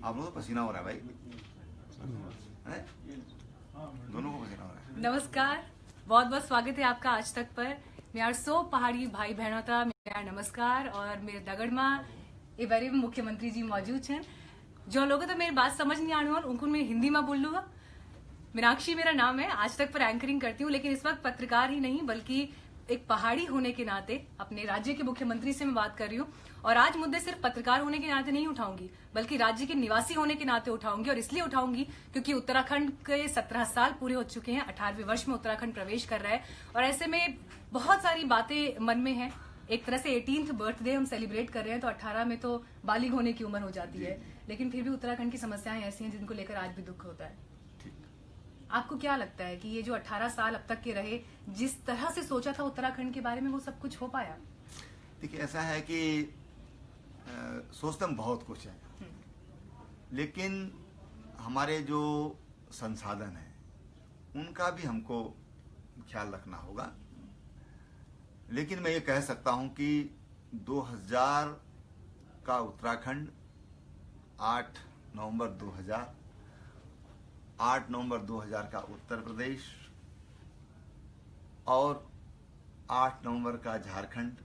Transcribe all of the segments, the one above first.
आप लोगों को पसीना हो रहा है भाई, हैं? दोनों को पसीना हो रहा है। नमस्कार, बहुत बहुत स्वागत है आपका आज तक पर। मेरा सो पहाड़ी भाई बहनों था मेरा नमस्कार और मेरे दगड़मा ए बारे में मुख्यमंत्री जी मौजूद हैं। जो लोगों तो मेरी बात समझ नहीं आने वाली उनको मैं हिंदी में बोल लूंगा। मीनाक्षी मेरा नाम है, आज तक पर एंकरिंग करती हूँ, लेकिन इस वक्त पत्रकार ही नहीं बल्कि एक पहाड़ी होने के नाते अपने राज्य के मुख्यमंत्री से मैं बात कर रही हूँ। और आज मुद्दे सिर्फ पत्रकार होने के नाते नहीं उठाऊंगी बल्कि राज्य के निवासी होने के नाते उठाऊंगी। और इसलिए उठाऊंगी क्योंकि उत्तराखंड के 17 साल पूरे हो चुके हैं, 18वें वर्ष में उत्तराखंड प्रवेश कर रहा है और ऐसे में बहुत सारी बातें मन में हैं। एक तरह से 18th बर्थडे हम सेलिब्रेट कर रहे हैं तो 18 में तो बालिग होने की उम्र हो जाती है, लेकिन फिर भी उत्तराखंड की समस्याएं ऐसी हैं जिनको लेकर आज भी दुख होता है। आपको क्या लगता है कि ये जो 18 साल अब तक के रहे, जिस तरह से सोचा था उत्तराखंड के बारे में, वो सब कुछ हो पाया? देखिए, ऐसा है कि सोचते हम बहुत कुछ है, लेकिन हमारे जो संसाधन है उनका भी हमको ख्याल रखना होगा। लेकिन मैं ये कह सकता हूं कि 2000 का उत्तराखंड, 8 नवंबर 2000, 8 नवंबर 2000 का उत्तर प्रदेश और 8 नवंबर का झारखंड,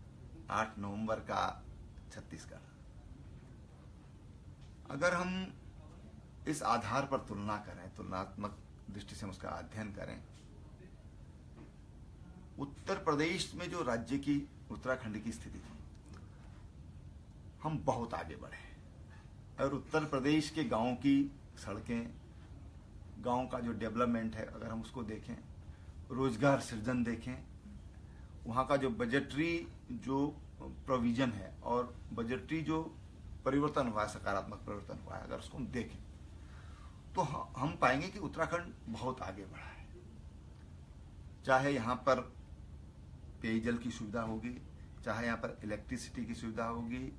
8 नवंबर का छत्तीसगढ़। अगर हम इस आधार पर तुलना करें, तुलनात्मक दृष्टि से हम उसका अध्ययन करें, उत्तर प्रदेश में जो राज्य की, उत्तराखंड की स्थिति थी, हम बहुत आगे बढ़े। और उत्तर प्रदेश के गांव की सड़कें, गांव का जो डेवलपमेंट है, अगर हम उसको देखें, रोजगार सृजन देखें, वहाँ का जो बजटरी जो प्रोविजन है और बजटरी जो परिवर्तन हुआ है, सकारात्मक परिवर्तन हुआ है, अगर उसको हम देखें तो हम पाएंगे कि उत्तराखंड बहुत आगे बढ़ा है। चाहे यहाँ पर पेयजल की सुविधा होगी, चाहे यहाँ पर इलेक्ट्रिसिटी की सुविधा होगी,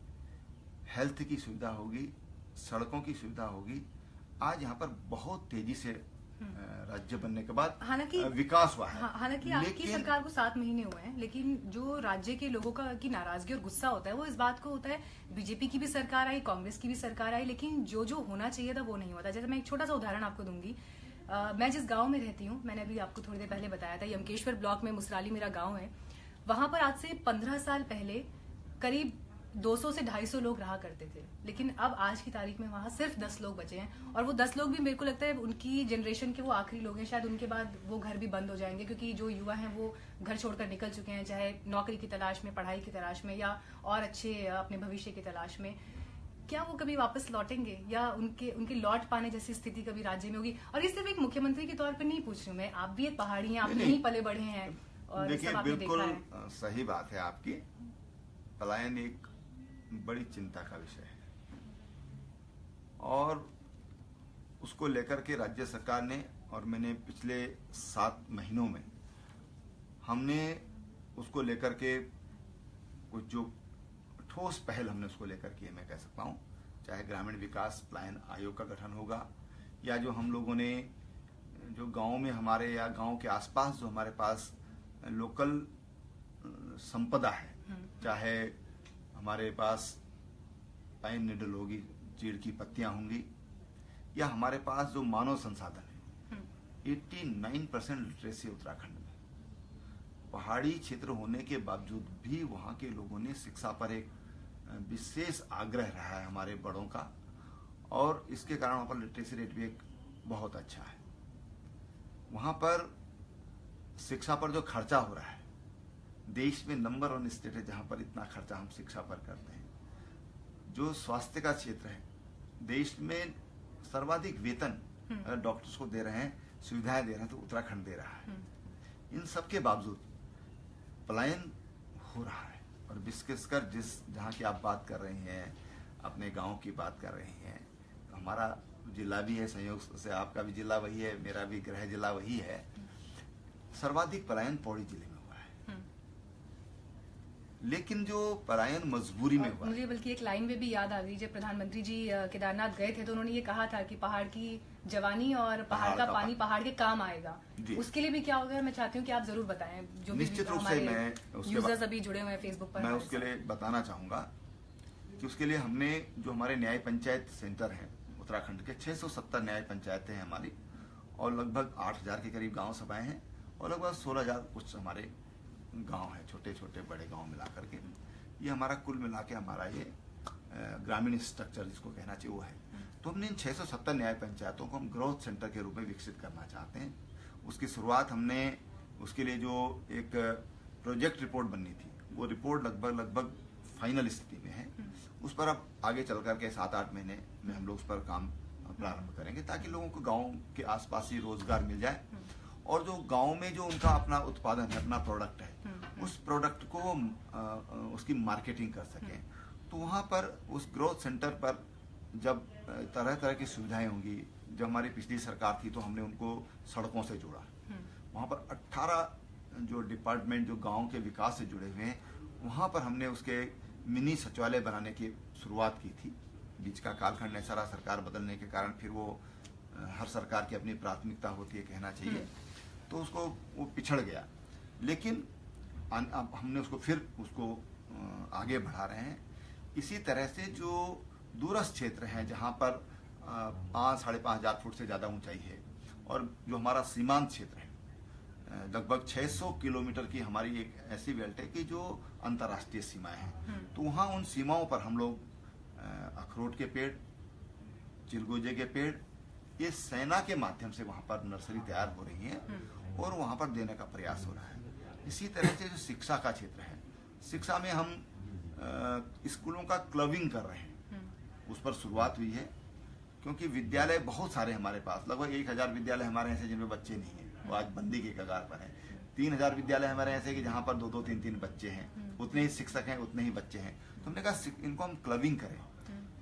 हेल्थ की सुविधा होगी, सड़कों की सुविधा होगी, आज यहाँ पर बहुत तेजी से राज्य बनने के बाद हालांकि विकास हुआ है। हालांकि आपकी सरकार को 7 महीने हुए हैं, लेकिन जो राज्य के लोगों का की नाराजगी और गुस्सा होता है वो इस बात को होता है, बीजेपी की भी सरकार आई, कांग्रेस की भी सरकार आई, लेकिन जो जो होना चाहिए था वो नहीं होता। जैसे मैं एक छोटा सा उदाहरण आपको दूंगी। मैं जिस गाँव में रहती हूँ, मैंने अभी आपको थोड़ी देर पहले बताया था, यमकेश्वर ब्लॉक में मुसराली मेरा गाँव है। वहां पर आज से 15 साल पहले करीब 200 से 250 लोग रहा करते थे, लेकिन अब आज की तारीख में वहां सिर्फ 10 लोग बचे हैं। और वो 10 लोग भी मेरे को लगता है उनकी जनरेशन के वो आखिरी लोग हैं, शायद उनके बाद वो घर भी बंद हो जाएंगे, क्योंकि जो युवा हैं वो घर छोड़कर निकल चुके हैं, चाहे नौकरी की तलाश में, पढ़ाई की तलाश में या और अच्छे अपने भविष्य की तलाश में। क्या वो कभी वापस लौटेंगे या उनके लौट पाने जैसी स्थिति कभी राज्य में होगी? और ये सिर्फ एक मुख्यमंत्री के तौर पर नहीं पूछ रही हूँ मैं, आप भी एक पहाड़ी हैं, आप भी यहीं पले बढ़े हैं और देखिए, बिल्कुल सही बात है आपकी। पलायन एक बड़ी चिंता का विषय है और उसको लेकर के राज्य सरकार ने, और मैंने पिछले 7 महीनों में हमने उसको लेकर के कुछ जो ठोस पहल हमने उसको लेकर के, मैं कह सकता हूँ, चाहे ग्रामीण विकास पलायन आयोग का गठन होगा या जो हम लोगों ने जो गांव में हमारे या गांव के आसपास जो हमारे पास लोकल संपदा है, चाहे हमारे पास पाइन नीडल होगी, चीड़ की पत्तियां होंगी, या हमारे पास जो मानव संसाधन है, 89% लिटरेसी उत्तराखंड में। पहाड़ी क्षेत्र होने के बावजूद भी वहाँ के लोगों ने शिक्षा पर एक विशेष आग्रह रहा है हमारे बड़ों का, और इसके कारण वहाँ पर लिटरेसी रेट भी एक बहुत अच्छा है। वहाँ पर शिक्षा पर जो खर्चा हो रहा है, देश में नंबर 1 स्टेट है जहाँ पर इतना खर्चा हम शिक्षा पर करते हैं। जो स्वास्थ्य का क्षेत्र है, देश में सर्वाधिक वेतन डॉक्टर्स को दे रहे हैं, सुविधाएं दे रहे हैं, तो उत्तराखंड दे रहा है। इन सब के बावजूद पलायन हो रहा है। और विशेषकर जहाँ की आप बात कर रही हैं, अपने गांव की बात कर रही हैं, तो हमारा जिला भी है, संयोग से आपका भी जिला वही है, मेरा भी गृह जिला वही है। सर्वाधिक पलायन पौड़ी जिले में हुआ है, लेकिन जो पलायन मजबूरी में हुआ। मुझे बल्कि एक लाइन में भी याद आ गई, जब प्रधानमंत्री जी केदारनाथ गए थे तो उन्होंने ये कहा था कि पहाड़ की जवानी और पहाड़ का पानी पहाड़ के काम आएगा। उसके लिए भी क्या होगा, मैं चाहती हूँ कि आप जरूर बताएं। जो निश्चित रूप से मैं यूजर्स अभी जुड़े हुए हैं फेसबुक पर, मैं उसके लिए बताना चाहूंगा कि उसके लिए हमने जो हमारे न्याय पंचायत सेंटर हैं उत्तराखंड के 670 न्याय पंचायतें हैं हमारी, और लगभग 8000 के करीब गांव सभाएं हैं, और लगभग 16000 कुछ हमारे गांव हैं, छोटे छोटे बड़े गांव मिला करके। ये हमारा कुल मिला के हमारा ये ग्रामीण स्ट्रक्चर जिसको कहना चाहिए वो है। तो हमने इन 670 न्याय पंचायतों को हम ग्रोथ सेंटर के रूप में विकसित करना चाहते हैं। उसकी शुरुआत हमने, उसके लिए जो एक प्रोजेक्ट रिपोर्ट बननी थी, वो रिपोर्ट लगभग फाइनल स्थिति में है। उस पर अब आगे चल करके 7-8 महीने में हम लोग उस पर काम प्रारंभ करेंगे, ताकि लोगों को गांव के आसपास ही रोजगार मिल जाए, और जो गांव में जो उनका अपना उत्पादन है, अपना प्रोडक्ट है, उस प्रोडक्ट को उसकी मार्केटिंग कर सकें। तो वहाँ पर उस ग्रोथ सेंटर पर जब तरह तरह की सुविधाएं होंगी, जब हमारी पिछली सरकार थी तो हमने उनको सड़कों से जोड़ा। वहाँ पर 18 जो डिपार्टमेंट जो गांव के विकास से जुड़े हुए हैं, वहाँ पर हमने उसके मिनी सचिवालय बनाने की शुरुआत की थी। बीच का कालखंड ऐसा रहा, सरकार बदलने के कारण फिर वो हर सरकार की अपनी प्राथमिकता होती है कहना चाहिए, तो उसको वो पिछड़ गया। लेकिन अब हमने उसको फिर आगे बढ़ा रहे हैं। इसी तरह से जो दूरस्थ क्षेत्र हैं, जहाँ पर 5-5.5 फुट से ज़्यादा ऊंचाई है, और जो हमारा सीमांत क्षेत्र है, लगभग 600 किलोमीटर की हमारी एक ऐसी बेल्ट है कि जो अंतर्राष्ट्रीय सीमाएं हैं। तो वहाँ उन सीमाओं पर हम लोग अखरोट के पेड़, चिलगोजे के पेड़, ये सेना के माध्यम से वहाँ पर नर्सरी तैयार हो रही है, और वहाँ पर देने का प्रयास हो रहा है। इसी तरह से जो शिक्षा का क्षेत्र है, शिक्षा में हम स्कूलों का क्लबिंग कर रहे हैं, उस पर शुरुआत हुई है। क्योंकि विद्यालय बहुत सारे हमारे पास, लगभग 1000 विद्यालय हमारे ऐसे जिनमें बच्चे नहीं हैं, वो आज बंदी के कगार पर है। 3000 विद्यालय हमारे ऐसे कि जहाँ पर 2-2, 3-3 बच्चे हैं, उतने ही शिक्षक हैं, उतने ही बच्चे हैं। तो हमने कहा इनको हम क्लबिंग करें,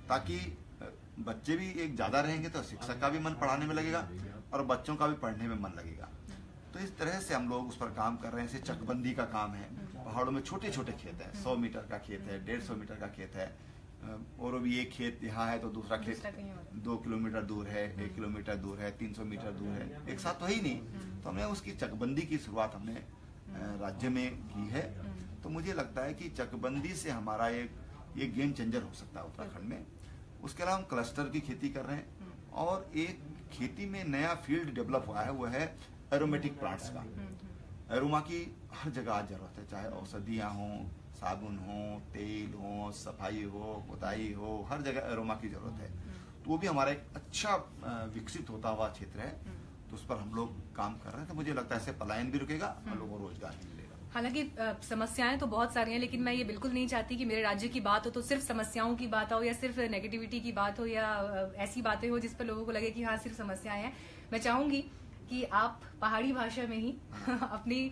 ताकि बच्चे भी एक ज्यादा रहेंगे तो शिक्षक का भी मन पढ़ाने में लगेगा, और बच्चों का भी पढ़ने में मन लगेगा। तो इस तरह से हम लोग उस पर काम कर रहे हैं। जैसे चकबंदी का काम है, पहाड़ों में छोटे छोटे खेत हैं, 100 मीटर का खेत है, 150 मीटर का खेत है, और भी एक खेत यहाँ है तो दूसरा खेत 2 किलोमीटर दूर है, 1 किलोमीटर दूर है, 300 मीटर दूर है, एक साथ तो है ही नहीं। तो हमने उसकी चकबंदी की शुरुआत हमने राज्य में की है। तो मुझे लगता है कि चकबंदी से हमारा ये गेम चेंजर हो सकता है उत्तराखंड में। उसके अलावा हम क्लस्टर की खेती कर रहे हैं, और एक खेती में नया फील्ड डेवलप हुआ है, वो है एरोमेटिक प्लांट्स का। एरोमा की हर जगह आज जरूरत है, चाहे औषधियाँ हों, साबुन हो, तेल हो, सफाई हो, पुताई हो, हर जगह एरोमा की जरूरत है। तो वो भी हमारा एक अच्छा विकसित होता हुआ क्षेत्र है, तो उस पर हम लोग काम कर रहे हैं। तो मुझे लगता है इससे पलायन भी रुकेगा और लोगों को रोजगार भी मिलेगा। हालांकि समस्याएं तो बहुत सारी हैं, लेकिन मैं ये बिल्कुल नहीं चाहती कि मेरे राज्य की बात हो तो सिर्फ समस्याओं की बात हो, या सिर्फ नेगेटिविटी की बात हो, या ऐसी बातें हो जिस पर लोगों को लगे कि हाँ सिर्फ समस्याएं हैं। मैं चाहूंगी कि आप पहाड़ी भाषा में ही अपनी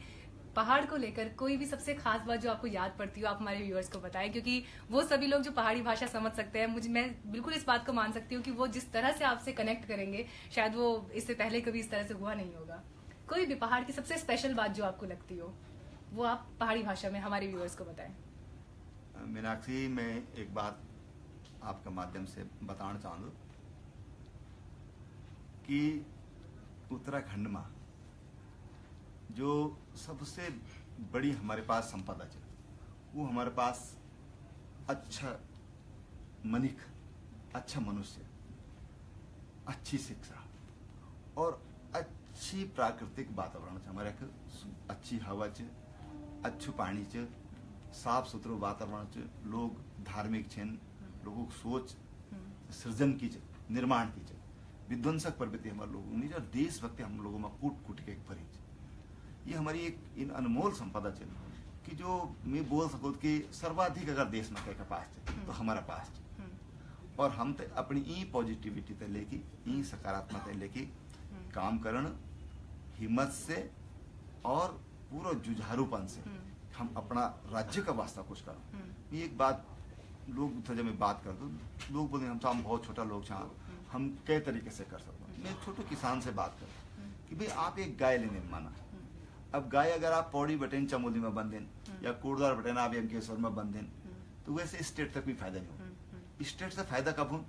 पहाड़ को लेकर कोई भी सबसे खास बात जो आपको याद पड़ती हो, आप हमारे व्यूअर्स को बताएं, क्योंकि वो सभी लोग जो पहाड़ी भाषा समझ सकते हैं, मैं बिल्कुल इस बात को मान सकती हूँ कि वो जिस तरह से आपसे कनेक्ट करेंगे, शायद वो इससे पहले कभी इस तरह से हुआ नहीं होगा। कोई भी पहाड़ की सबसे स्पेशल बात जो आपको लगती हो, वो आप पहाड़ी भाषा में हमारे व्यूअर्स को बताएं। मीनाक्षी, मैं एक बात आपके माध्यम से बताना चाहूँगा कि उत्तराखंड में जो सबसे बड़ी हमारे पास संपदा है, वो हमारे पास अच्छा मनिक, अच्छा मनुष्य, अच्छी शिक्षा और अच्छी प्राकृतिक वातावरण है। हमारे अच्छी हवा च, अच्छु पानी च, साफ सुथरो वातावरण च, लोग धार्मिक छन, लोगों की सोच सृजन की च, निर्माण की च, विध्वंसक प्रवृत्ति हमारे लोगों में, और देशभक्ति हम लोगों में कूट कूट के एक भरी। ये हमारी एक इन अनमोल संपदा है कि जो मैं बोल सकूँ कि सर्वाधिक अगर देश में कहीं पास है तो हमारा पास है। और हम तो अपनी ई पॉजिटिविटी ते लेके, ई सकारात्मकता लेके काम करन, हिम्मत से और पूरा जुझारूपन से हम अपना राज्य का वास्ता कुछ करो। ये एक बात लोग जब मैं बात कर दूँ, लोग बोलते हम तो हम बहुत छोटा लोग छा, हम कई तरीके से कर सकते। मैं छोटे किसान से बात करूँ कि भाई आप एक गाय लेने माना, अब गाय अगर आप पौड़ी बटेन चमोली में बंद दें या कोटद्वार बटेन आप यमकेश्वर में बंद दें, तो वैसे स्टेट तक भी फायदा नहीं हो। स्टेट से फायदा कब हो?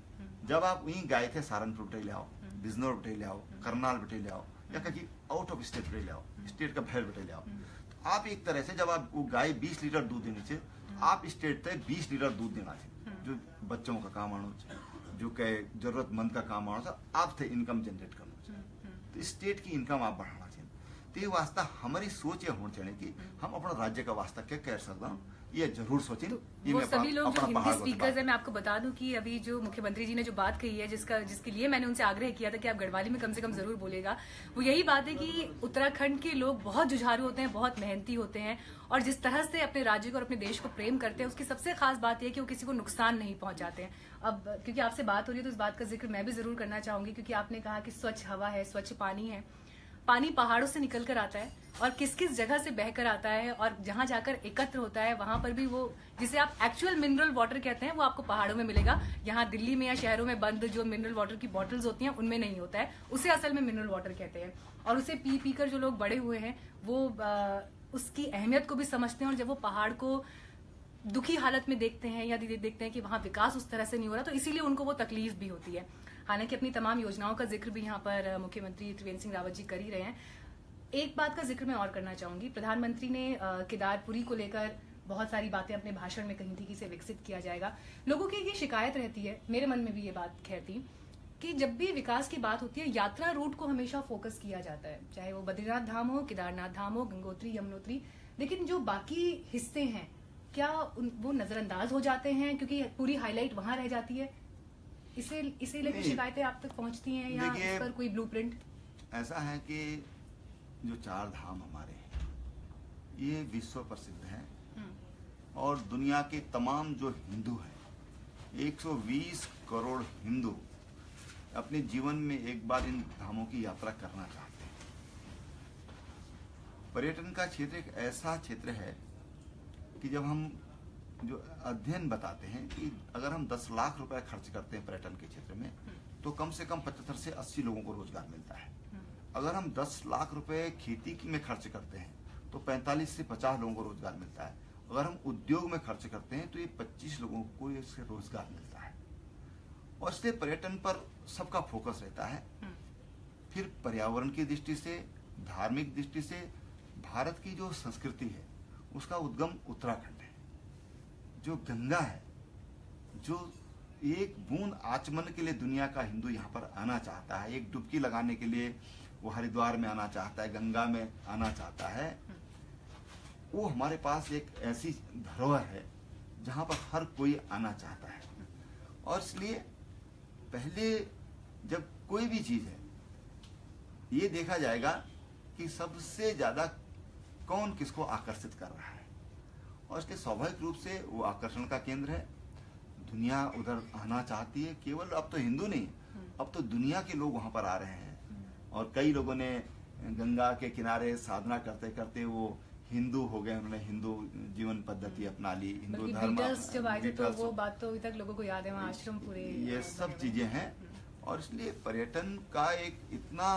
जब आप वहीं गाय थे सहारनपुर बटे ले आओ, बिजनौर बटे ले आओ, करनाल बटे ले आओ, या कहीं आउट ऑफ स्टेट बटे ले आओ, स्टेट का बाहर बटे ले आओ। तो आप एक तरह से जब आप वो गाय 20 लीटर दूध देनी चाहिए, आप स्टेट तक 20 लीटर दूध देना चाहिए, जो बच्चों का काम आना चाहिए। जो कि जरूरतमंद का काम होना था, आप थे इनकम जनरेट करना चाहिए, तो स्टेट की इनकम आप बढ़ाना चाहिए। तो ये वास्ता हमारी सोच ये होनी चाहिए कि हम अपना राज्य का वास्ता क्या कर सकता हूँ, ये जरूर सोचें। तो वो सभी लोग जो हिंदी स्पीकर्स हैं, मैं आपको बता दूं कि अभी जो मुख्यमंत्री जी ने जो बात कही है, जिसके लिए मैंने उनसे आग्रह किया था कि आप गढ़वाली में कम से कम जरूर बोलेगा, वो यही बात है कि उत्तराखंड के लोग बहुत जुझारू होते हैं, बहुत मेहनती होते हैं, और जिस तरह से अपने राज्य को और अपने देश को प्रेम करते हैं, उसकी सबसे खास बात यह है कि वो किसी को नुकसान नहीं पहुंचाते हैं। अब क्योंकि आपसे बात हो रही है तो इस बात का जिक्र मैं भी जरूर करना चाहूंगी, क्योंकि आपने कहा कि स्वच्छ हवा है, स्वच्छ पानी है। पानी पहाड़ों से निकल कर आता है और किस किस जगह से बहकर आता है, और जहां जाकर एकत्र होता है वहां पर भी वो, जिसे आप एक्चुअल मिनरल वाटर कहते हैं, वो आपको पहाड़ों में मिलेगा। यहाँ दिल्ली में या शहरों में बंद जो मिनरल वाटर की बॉटल्स होती हैं उनमें नहीं होता है, उसे असल में मिनरल वाटर कहते हैं। और उसे पी पी कर जो लोग बड़े हुए हैं वो उसकी अहमियत को भी समझते हैं, और जब वो पहाड़ को दुखी हालत में देखते हैं या देखते हैं कि वहां विकास उस तरह से नहीं हो रहा, तो इसीलिए उनको वो तकलीफ भी होती है। हालांकि अपनी तमाम योजनाओं का जिक्र भी यहाँ पर मुख्यमंत्री त्रिवेंद्र सिंह रावत जी कर ही रहे हैं। एक बात का जिक्र मैं और करना चाहूंगी, प्रधानमंत्री ने केदारपुरी को लेकर बहुत सारी बातें अपने भाषण में कही थी कि इसे विकसित किया जाएगा। लोगों की ये शिकायत रहती है, मेरे मन में भी ये बात कहती कि जब भी विकास की बात होती है, यात्रा रूट को हमेशा फोकस किया जाता है, चाहे वो बद्रीनाथ धाम हो, केदारनाथ धाम हो, गंगोत्री, यमुनोत्री, लेकिन जो बाकी हिस्से हैं क्या वो नजरअंदाज हो जाते हैं क्योंकि पूरी हाईलाइट वहां रह जाती है? इसे लेकर शिकायतें आप तक पहुंचती हैं या इस पर कोई ब्लूप्रिंट? ऐसा है कि जो 4 धाम हमारे हैं ये विश्व प्रसिद्ध हैं, और दुनिया के तमाम जो हिंदू हैं, 120 करोड़ हिंदू अपने जीवन में एक बार इन धामों की यात्रा करना चाहते हैं। पर्यटन का क्षेत्र एक ऐसा क्षेत्र है कि जब हम जो अध्ययन बताते हैं कि अगर हम 10 लाख रुपए खर्च करते हैं पर्यटन के क्षेत्र में, तो कम से कम 75 से 80 लोगों को रोजगार मिलता है। अगर हम 10 लाख रुपए खेती में खर्च करते हैं तो 45 से 50 लोगों को रोजगार मिलता है। अगर हम उद्योग में खर्च करते हैं तो ये 25 लोगों को इससे रोजगार मिलता है, और इसलिए पर्यटन पर सबका फोकस रहता है। फिर पर्यावरण की दृष्टि से, धार्मिक दृष्टि से, भारत की जो संस्कृति है उसका उद्गम उत्तराखंड है। जो गंगा है, जो एक बूंद आचमन के लिए दुनिया का हिंदू यहाँ पर आना चाहता है, एक डुबकी लगाने के लिए वो हरिद्वार में आना चाहता है, गंगा में आना चाहता है, वो हमारे पास एक ऐसी धरोहर है जहाँ पर हर कोई आना चाहता है। और इसलिए पहले जब कोई भी चीज है, ये देखा जाएगा कि सबसे ज्यादा कौन किसको आकर्षित कर रहा है, और इसके स्वाभाविक रूप से वो आकर्षण का केंद्र है। दुनिया उधर आना चाहती है, केवल अब तो हिंदू नहीं, अब तो दुनिया के लोग वहां पर आ रहे हैं। और कई लोगों ने गंगा के किनारे साधना करते करते वो हिंदू हो गए, उन्होंने हिंदू जीवन पद्धति अपना ली, हिंदू धर्म। जब आए थे तो वो बात तो अभी तक लोगों को याद है, वहाँ आश्रम पूरे, ये सब चीजें हैं। और इसलिए पर्यटन का एक इतना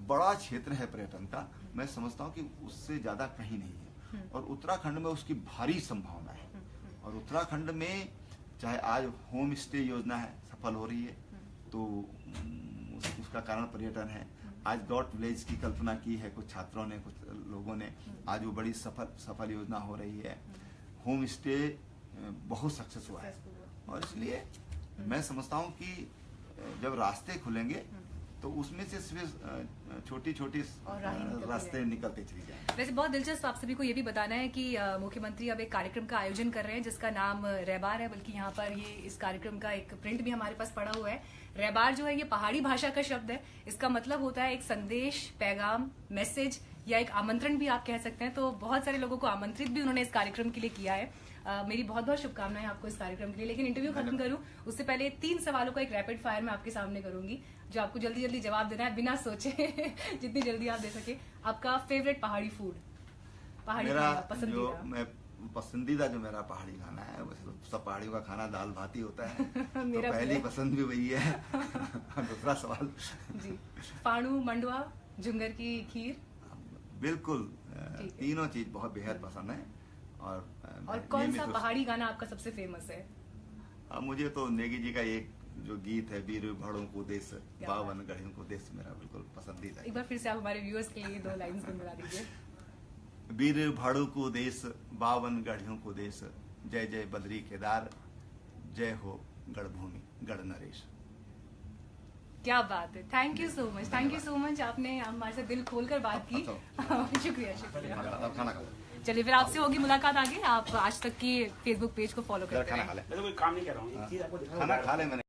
बड़ा क्षेत्र है पर्यटन का, मैं समझता हूँ कि उससे ज्यादा कहीं नहीं है। और उत्तराखंड में उसकी भारी संभावना है। और उत्तराखंड में चाहे आज होम स्टे योजना है, सफल हो रही है, तो उसका कारण पर्यटन है। आज डॉट विलेज की कल्पना की है कुछ छात्रों ने, कुछ लोगों ने, आज वो बड़ी सफल योजना हो रही है। होम स्टे बहुत सक्सेस हुआ है। और इसलिए मैं समझता हूँ कि जब रास्ते खुलेंगे तो उसमें से सिर्फ छोटी छोटी रास्ते निकलते चली जाएंगे। वैसे बहुत दिलचस्प आप सभी को ये भी बताना है कि मुख्यमंत्री अब एक कार्यक्रम का आयोजन कर रहे हैं जिसका नाम रैबार है, बल्कि यहाँ पर ये इस कार्यक्रम का एक प्रिंट भी हमारे पास पड़ा हुआ है। रैबार जो है ये पहाड़ी भाषा का शब्द है, इसका मतलब होता है एक संदेश, पैगाम, मैसेज या एक आमंत्रण भी आप कह सकते हैं। तो बहुत सारे लोगों को आमंत्रित भी उन्होंने इस कार्यक्रम के लिए किया है। मेरी बहुत बहुत शुभकामनाएं आपको इस कार्यक्रम के लिए। लेकिन इंटरव्यू खत्म करूं उससे पहले 3 सवालों का एक रैपिड फायर मैं आपके सामने करूंगी, जो आपको जल्दी जल्दी जवाब देना है बिना सोचे जितनी जल्दी आप दे सके। आपका फेवरेट पहाड़ी फूड, पहाड़ी पसंदीदा? पसंदीदा जो मेरा पहाड़ी खाना है, वैसे तो सब पहाड़ियों का खाना दाल भात ही होता है तो पहली पसंद भी वही है। दूसरा सवाल जी, फाणू, मंडवा, झुंगर की खीर? बिल्कुल, तीनों चीज बहुत बेहद पसंद है। और कौन सा पहाड़ी गाना आपका सबसे फेमस है? मुझे तो नेगी जी का एक जो गीत है, वीर भाड़ों को देश, 52 गढ़ियों को देश, मेरा बिल्कुल पसंदीदा है। एक बार फिर से आप हमारे व्यूअर्स के लिए 2 लाइन्स गुनगुना दीजिए। वीर भाड़ों को देश, 52 गढ़ियों को देश, जय जय बद्री केदार, जय हो गढ़भूमि। गढ़ नरेश। क्या बात है, थैंक यू सो मच, आपने हमारे साथ दिल खोलकर बात की। शुक्रिया शुक्रिया। खाना खा चलिए फिर आपसे होगी मुलाकात आगे। आप आज तक की फेसबुक पेज को फॉलो करते खाना हैं। खा ले, मैं तो कोई काम नहीं कर रहा हूँ, एक चीज आपको दिखाऊं। खाना खा ले। मैंने